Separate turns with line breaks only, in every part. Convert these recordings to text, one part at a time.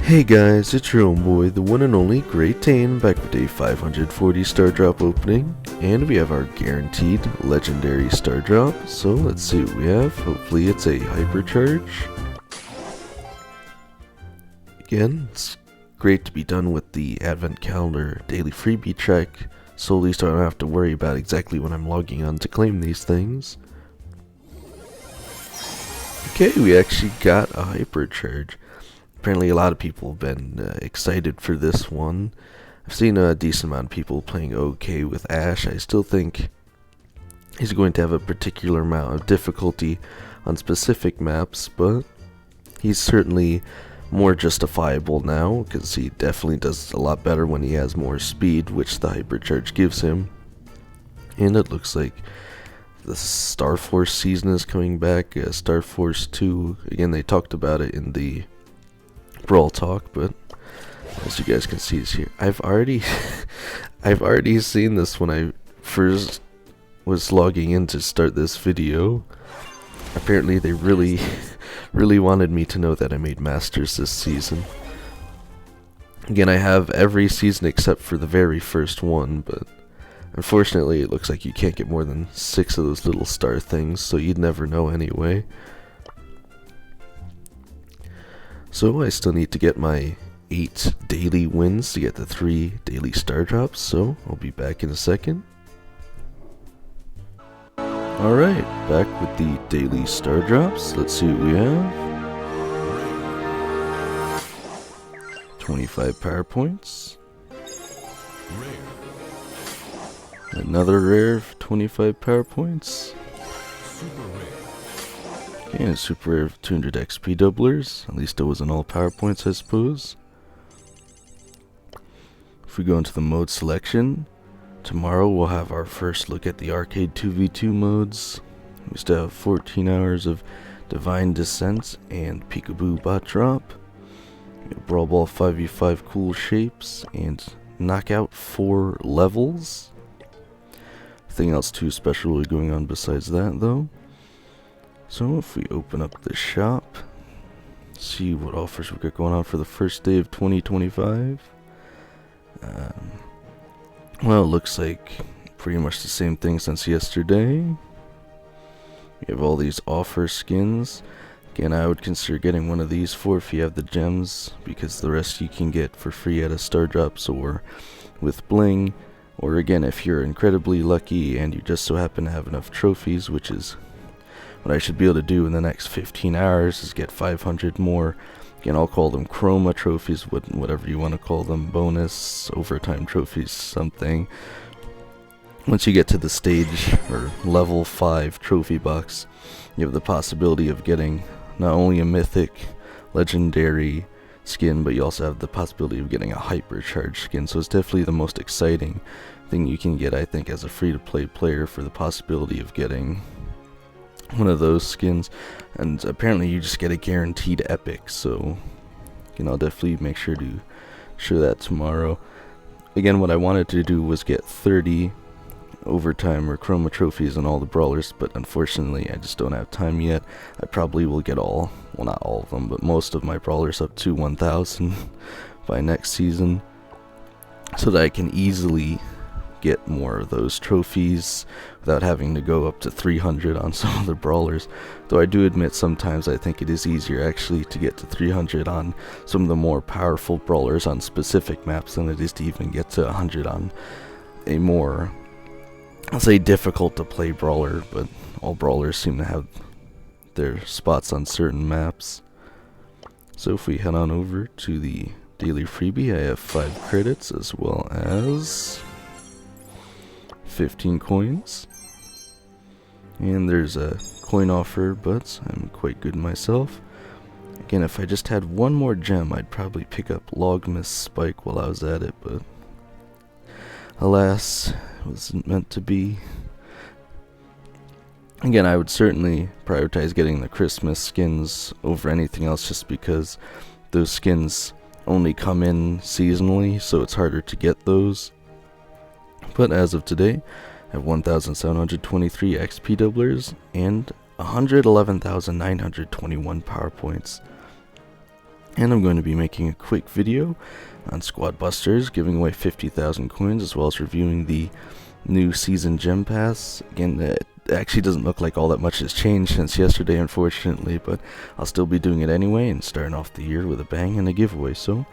Hey guys, it's your own boy, the one and only Great Tane, back with a 540 star drop opening, and we have our guaranteed legendary star drop, so let's see what we have. Hopefully it's a hypercharge. Again, it's great to be done with the advent calendar daily freebie check, solely so I don't have to worry about exactly when I'm logging on to claim these things. Okay, we actually got a hypercharge. Apparently a lot of people have been excited for this one. I've seen a decent amount of people playing OK with Ash. I still think he's going to have a particular amount of difficulty on specific maps, but he's certainly more justifiable now, because he definitely does a lot better when he has more speed, which the hypercharge gives him. And it looks like the Star Force season is coming back, Star Force 2. Again, they talked about it in the Brawl Talk, but as you guys can see is here. I've already seen this when I first was logging in to start this video. Apparently they really wanted me to know that I made Masters this season. Again, I have every season except for the very first one, but unfortunately it looks like you can't get more than 6 of those little star things, so you'd never know anyway. So I still need to get my 8 daily wins to get the 3 daily star drops, so I'll be back in a second. Alright, back with the daily star drops. Let's see what we have. 25 power points. Another rare of 25 power points. Okay, and a super rare of 200 XP doublers. At least it wasn't all power points, I suppose. If we go into the mode selection, tomorrow we'll have our first look at the arcade 2v2 modes. We still have 14 hours of Divine Descent and Peekaboo Bot Drop. Brawl Ball 5v5 cool shapes and Knockout 4 levels. Nothing else too special going on besides that though. So if we open up the shop, see what offers we got going on for the first day of 2025. Well, it looks like pretty much the same thing since yesterday. We have all these offer skins. Again, I would consider getting one of these for if you have the gems, because the rest you can get for free at a star drops or with bling. Or again, if you're incredibly lucky and you just so happen to have enough trophies, which is what I should be able to do in the next 15 hours, is get 500 more. Again, I'll call them chroma trophies, whatever you want to call them, bonus, overtime trophies, something. Once you get to the stage, or level 5 trophy box, you have the possibility of getting not only a mythic, legendary skin, but you also have the possibility of getting a hypercharged skin, so it's definitely the most exciting thing you can get, I think, as a free-to-play player, for the possibility of getting one of those skins. And apparently you just get a guaranteed epic, so I'll definitely make sure to show that tomorrow. Again, what I wanted to do was get 30 overtime or chroma trophies on all the brawlers, but unfortunately I just don't have time yet. I probably will get all, well, not all of them, but most of my brawlers up to 1000 by next season, so that I can easily get more of those trophies without having to go up to 300 on some of the brawlers. Though I do admit sometimes I think it is easier actually to get to 300 on some of the more powerful brawlers on specific maps than it is to even get to 100 on a more, I'll say, difficult to play brawler, but all brawlers seem to have their spots on certain maps. So if we head on over to the daily freebie, I have 5 credits as well as 15 coins, and there's a coin offer, but I'm quite good myself. Again, if I just had one more gem, I'd probably pick up Logmas Spike while I was at it, but alas, it wasn't meant to be. Again, I would certainly prioritize getting the Christmas skins over anything else, just because those skins only come in seasonally, so it's harder to get those. But as of today, I have 1,723 XP doublers and 111,921 power points. And I'm going to be making a quick video on Squad Busters, giving away 50,000 coins, as well as reviewing the new season gem pass. Again, it actually doesn't look like all that much has changed since yesterday, unfortunately, but I'll still be doing it anyway and starting off the year with a bang and a giveaway. So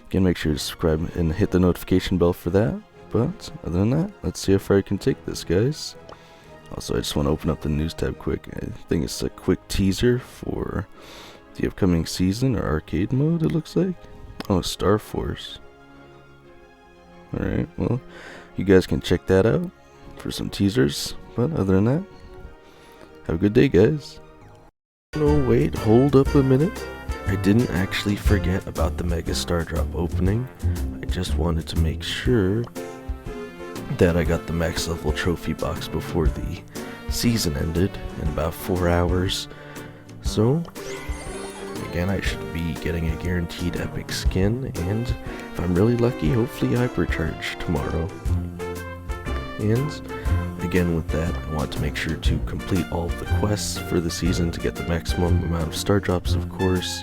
again, make sure to subscribe and hit the notification bell for that. But other than that, let's see how far I can take this, guys. Also, I just want to open up the news tab quick. I think it's a quick teaser for the upcoming season or arcade mode, it looks like. Oh, Star Force. Alright, well, you guys can check that out for some teasers. But other than that, have a good day, guys. No, wait, hold up a minute. I didn't actually forget about the Mega Star Drop opening. I just wanted to make sure that I got the max level trophy box before the season ended in about 4 hours. So again, I should be getting a guaranteed epic skin, and if I'm really lucky, hopefully hypercharge tomorrow. And again, with that, I want to make sure to complete all of the quests for the season to get the maximum amount of star drops, of course.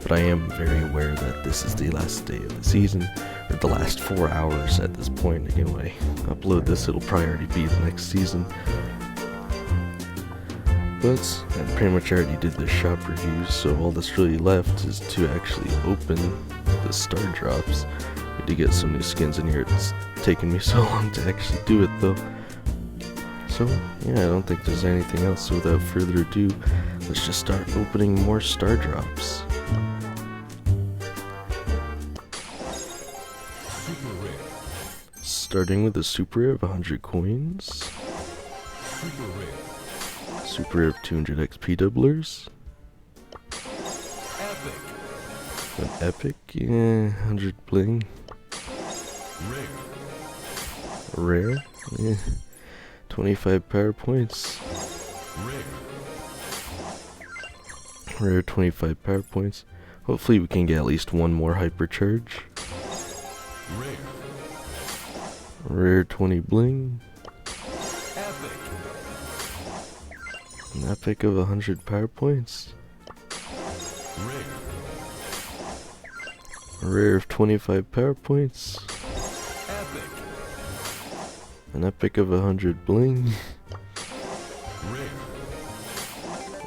But I am very aware that this is the last day of the season, or the last 4 hours at this point. Again, when I upload this, it'll probably already be the next season. But I pretty much already did the shop reviews, so all that's really left is to actually open the star drops. I did get some new skins in here. It's taken me so long to actually do it, though. So yeah, I don't think there's anything else. So without further ado, let's just start opening more star drops. Starting with a super rare of 100 coins. Super rare of 200 XP doublers. An epic, yeah, 100 bling. Rare, yeah, 25 power points. Rare 25 power points. Hopefully we can get at least one more hypercharge. Rare 20 bling. An epic of 100 power points. Rare of 25 power points. An epic of 100 bling.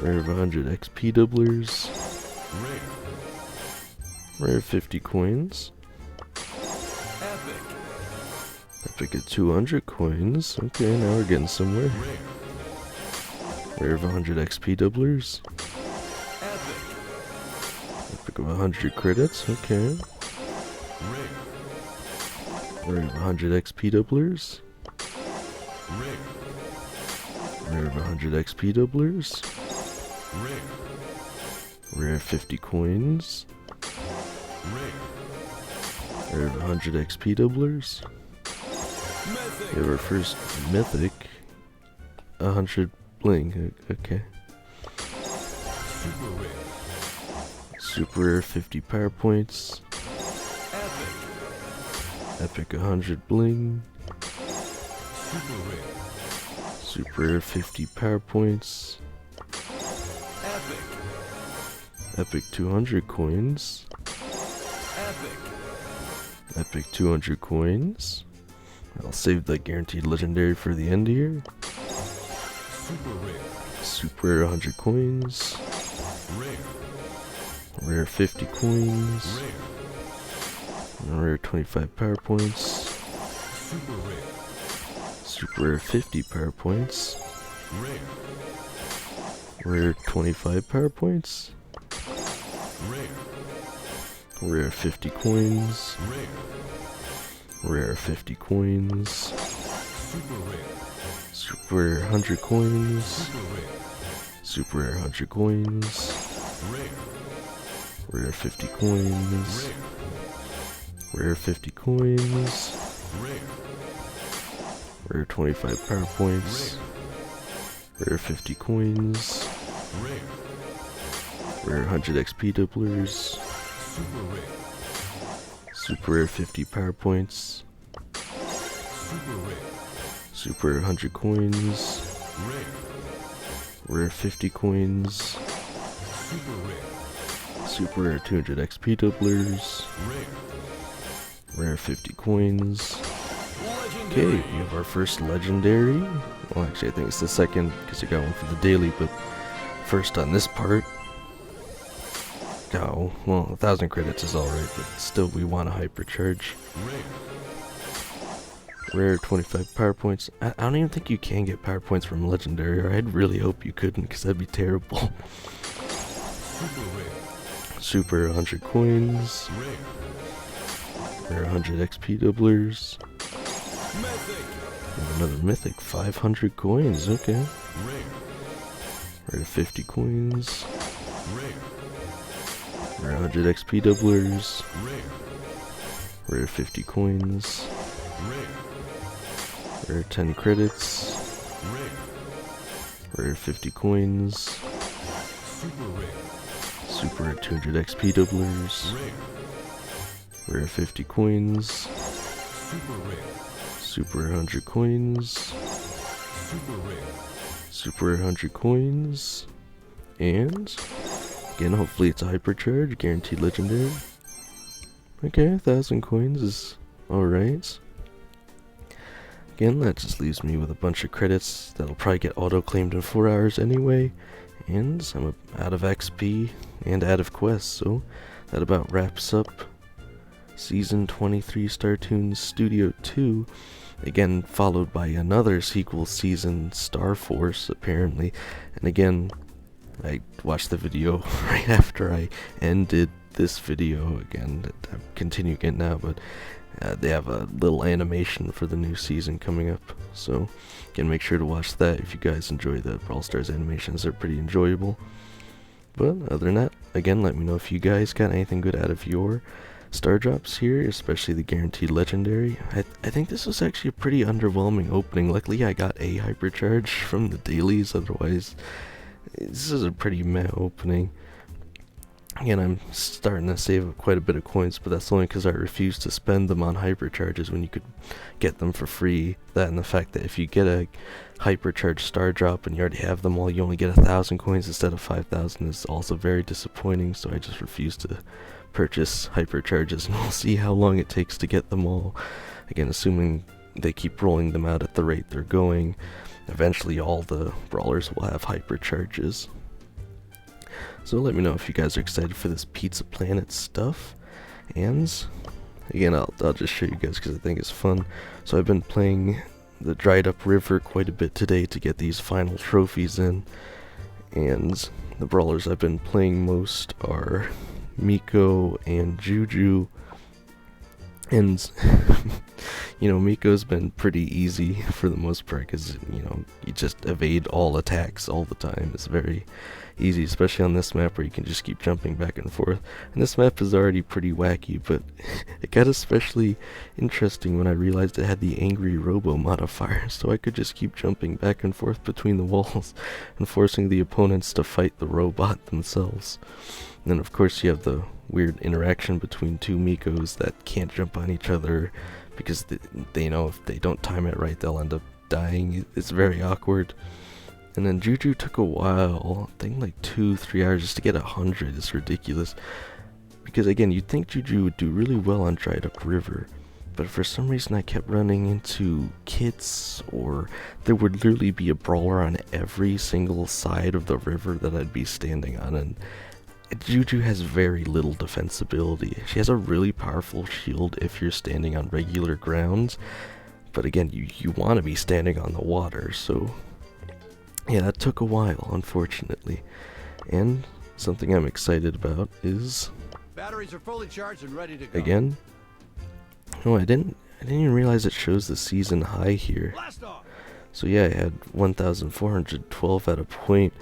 Rare of 100 XP doublers. Rare 50 coins. Epic of 200 coins. Okay, now we're getting somewhere. Rare of 100 XP doublers. Epic of 100 credits. Okay. Rare of 100 XP doublers. Rare of 100 XP doublers. Rare 50 coins. Rare of 100 XP doublers. We have our first mythic. 100 bling. Okay. Super rare 50 power points. Epic 100 bling. Super rare 50 power points. Epic 200 coins. Epic 200 coins. I'll save the guaranteed legendary for the end here. Super rare 100 coins. Rare 50 coins. Rare 25 power points. Super rare 50 power points. Rare 25 power points. Rare 50 coins. Rare 50 coins. Super rare 100 coins. Super rare 100 coins. Rare 50 coins. Rare 50 coins. Rare 25 power points. Rare 50 coins. Rare 100 XP doublers. Super rare 50 power points. Super rare 100 coins. Rare 50 coins. Super rare 200 XP doublers. Rare 50 coins. Okay, we have our first legendary. Well, actually, I think it's the second because I got one for the daily, but first on this part. Oh, well, 1,000 credits is alright, but still we want a hypercharge. Rare 25 power points. I don't even think you can get power points from legendary, or I'd really hope you couldn't, because that'd be terrible. Super 100 coins. Rare 100 XP doublers. And another mythic 500 coins, okay. Rare 50 coins. Rare 100 XP doublers. Rare 50 coins. Rare 10 credits. Rare 50 coins. Super rare 200 XP doublers. Rare 50 coins. Super rare 100 coins. Super rare 100 coins. And again, hopefully it's a hypercharge, guaranteed legendary. Okay, 1,000 coins is alright. Again, that just leaves me with a bunch of credits that'll probably get auto-claimed in 4 hours anyway. And I'm out of XP and out of quests, so that about wraps up Season 23 Startoons Studio 2. Again, followed by another sequel season, Star Force, apparently. And again, I watched the video right after I ended this video. Again, I'm continuing it now, but they have a little animation for the new season coming up. So, again, make sure to watch that if you guys enjoy the Brawl Stars animations. They're pretty enjoyable. But other than that, again, let me know if you guys got anything good out of your star drops here, especially the guaranteed legendary. I think this was actually a pretty underwhelming opening. Luckily, I got a hypercharge from the dailies, otherwise this is a pretty meh opening. Again, I'm starting to save up quite a bit of coins, but that's only because I refuse to spend them on hypercharges when you could get them for free. That and the fact that if you get a hypercharge star drop and you already have them all, you only get 1,000 coins instead of 5,000 is also very disappointing, so I just refuse to purchase hypercharges, and we'll see how long it takes to get them all. Again, assuming they keep rolling them out at the rate they're going, eventually all the brawlers will have hypercharges. So let me know if you guys are excited for this Pizza Planet stuff. And again, I'll just show you guys because I think it's fun. So I've been playing the Dried Up River quite a bit today to get these final trophies in. And the brawlers I've been playing most are Miko and Juju. And you know, Miko's been pretty easy for the most part because, you know, you just evade all attacks all the time. It's very easy, especially on this map where you can just keep jumping back and forth. And this map is already pretty wacky, but it got especially interesting when I realized it had the Angry Robo modifier, so I could just keep jumping back and forth between the walls and forcing the opponents to fight the robot themselves. And then of course you have the weird interaction between two Mikos that can't jump on each other because they know if they don't time it right they'll end up dying. It's very awkward. And then Juju took a while, I think like 2-3 hours just to get 100. It's ridiculous. Because again, you'd think Juju would do really well on Dried Up River, but for some reason I kept running into kits, or there would literally be a brawler on every single side of the river that I'd be standing on, and Juju has very little defensibility. She has a really powerful shield if you're standing on regular grounds, but again, you want to be standing on the water, so yeah, that took a while, unfortunately. And something I'm excited about is,
batteries are fully charged and ready to go.
Again, oh, I didn't even realize it shows the season high here.
Blast off.
So yeah, I had 1,412 at a point.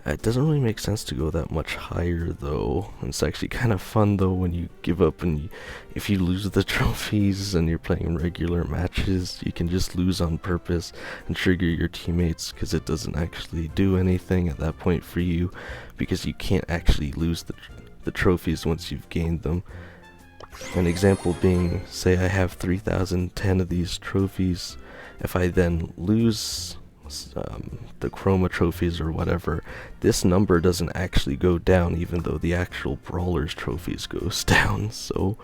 It doesn't really make sense to go that much higher though. It's actually kind of fun though when you give up and if you lose the trophies and you're playing regular matches, you can just lose on purpose and trigger your teammates because it doesn't actually do anything at that point for you because you can't actually lose the trophies once you've gained them. An example being, say I have 3,010 of these trophies. If I then lose the chroma trophies or whatever, this number doesn't actually go down, even though the actual brawlers trophies goes down. So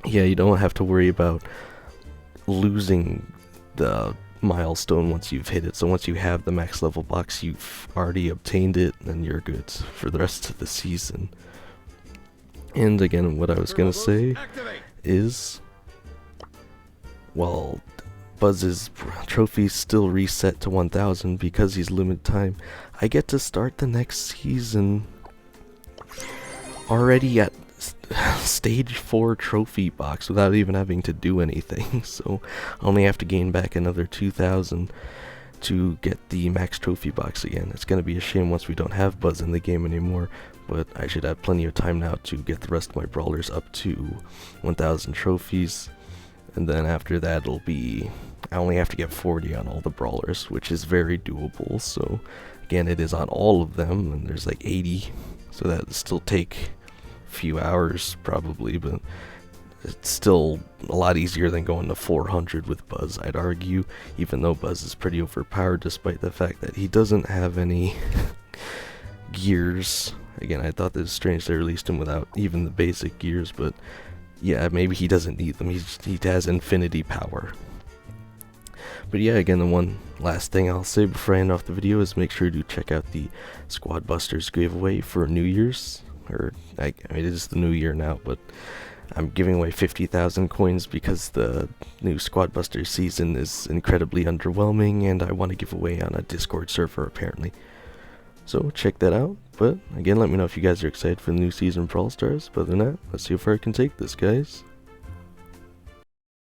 yeah, you don't have to worry about losing the milestone once you've hit it. So once you have the max level box, you've already obtained it, and you're good for the rest of the season. And again, what I was gonna say is, well, Buzz's trophies still reset to 1000 because he's limited time. I get to start the next season already at stage 4 trophy box without even having to do anything. So I only have to gain back another 2000 to get the max trophy box again. It's gonna be a shame once we don't have Buzz in the game anymore, but I should have plenty of time now to get the rest of my brawlers up to 1000 trophies. And then after that, it'll be, I only have to get 40 on all the brawlers, which is very doable. So again, it is on all of them, and there's like 80, so that will still take a few hours probably, but it's still a lot easier than going to 400 with Buzz, I'd argue, even though Buzz is pretty overpowered despite the fact that he doesn't have any gears. Again, I thought this was strange they released him without even the basic gears, but yeah, maybe he doesn't need them. He has infinity power. But yeah, again, the one last thing I'll say before I end off the video is make sure to check out the Squad Busters giveaway for New Year's. Or, I mean, it is the new year now, but I'm giving away 50,000 coins because the new Squad Busters season is incredibly underwhelming, and I want to give away on a Discord server, apparently. So check that out. But again, let me know if you guys are excited for the new season of Brawl Stars. But other than that, let's see how far I can take this, guys.